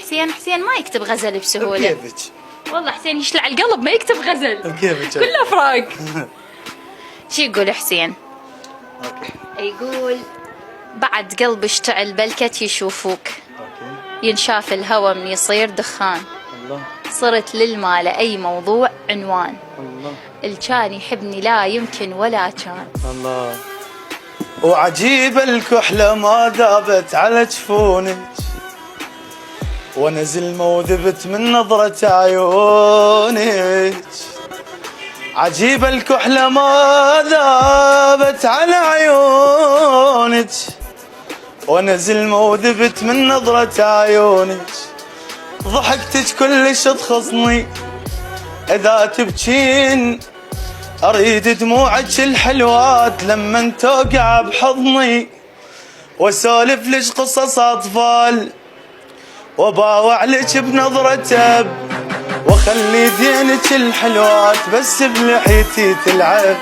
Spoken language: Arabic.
حسين ما يكتب غزل بسهولة. كيفك؟ والله حسين يشلع القلب ما يكتب غزل. كيفك؟ كله فراق. شي يقول حسين؟ اوكي. يقول بعد قلب اشتعل بلكت يشوفوك، اوكي. ينشاف الهوى من يصير دخان، الله. صرت للما لأي موضوع عنوان، الله. الكان يحبني لا يمكن ولا كان. الله. وعجيب الكحلة ما ذابت على جفونك، ونزل موذبت من نظرة عيونك. عجيب الكحلة ما ذابت على عيونك، ونزل موذبت من نظرة عيونك. ضحكتك كلش تخصني، إذا تبكين أريد دموعك الحلوات لمن توقع بحضني، واسولف لك قصص أطفال وباوع لك بنظرة أب، واخلي دينك الحلوات بس بلحيتي تلعب.